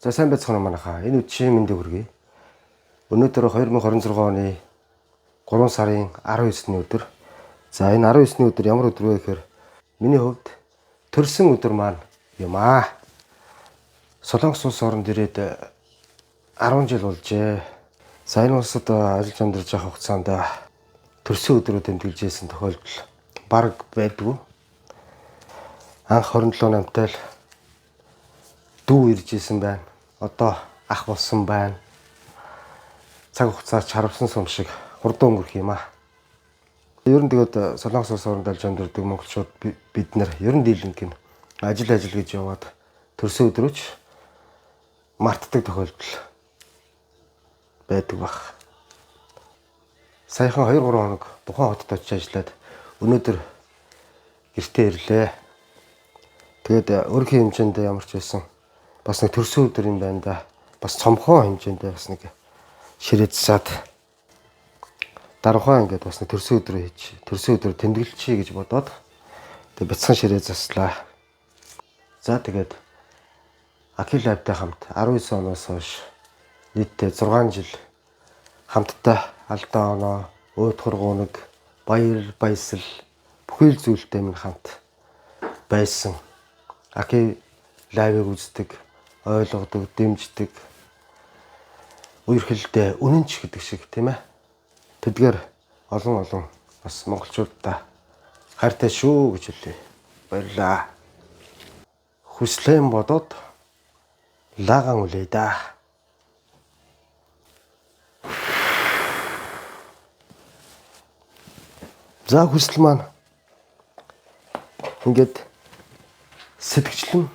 За сайн байцгаана манайхаа. Энэ үдшийн мэндийг хүргэе. Өнөөдөр 2026 оны 3 сарын 19-ний өдөр. За энэ 19-ний өдөр ямар өдөр вэ гэхээр миний хувьд төрсөн өдөр маань юм аа. Солонгос улс оронд ирээд 10 жил болжээ. За энэ улсад ажиллаж амьдарч байгаа хугацаанд төрсөн өдрөө тэмдэглэж байсан тохиолдол бараг байдгүй. Анх 27 намтай л дүү ирж исэн байна. Одоо ах болсон байна. Цаг хугацаач харавсан сум шиг хурдан өнгөрөх юм аа. Ер нь тэгээд Солонгос улс оронд ажиллаж амьдардаг монголчууд бид нэр ер нь дийлэнх нь ажил гэж яваад төрсөн өдрөөч мартдаг тохиолдол байдаг баг. Саяхан 2-3 хоног Тухайн хотод очиж ажиллаад өнөөдөр гэртээ ирлээ. Тэгээд өөрхийн хэмжээнд ямар ч байсан бас нэг төрсөн өдөр юм байна да. Бас цомхон хэмжээнд бас нэг ширээ засаад дарахаа ингээд бас нэг төрсөн өдрөө хийж төрсөн өдрөө тэмдэглэчихье гэж бодоод тэгээд бяцхан ширээ заслаа. За тэгээд Акилавтай хамт 19 оноос хойш нийтдээ 6 жил хамтдаа алдаа оноо, өөд хургуунаг, баяр баясал бүхэл зүйлтэй минь хамт байсан. Акилавыг үздэг, ойлгодог, дэмждэг, үерхэлдээ үнэнч гэдэг шиг тийм ээ. Тэдгээр олон бас монголчуудаа хайртай шүү гэж хэлье. Баярлаа. Хүслэн бодоод лаган үлээ да. За хүсэл маань ингээд сэтгэгчлэн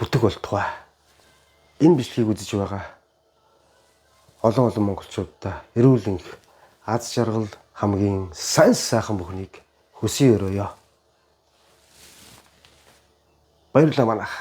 бүтэг болтугай. Энэ бичлэгийг үзэж байгаа олон монголчуудаа эрүүл энх аз жаргал хамгийн сайн сайхан бүхнийг хүсье өрөөё. Баярлалаа манайх.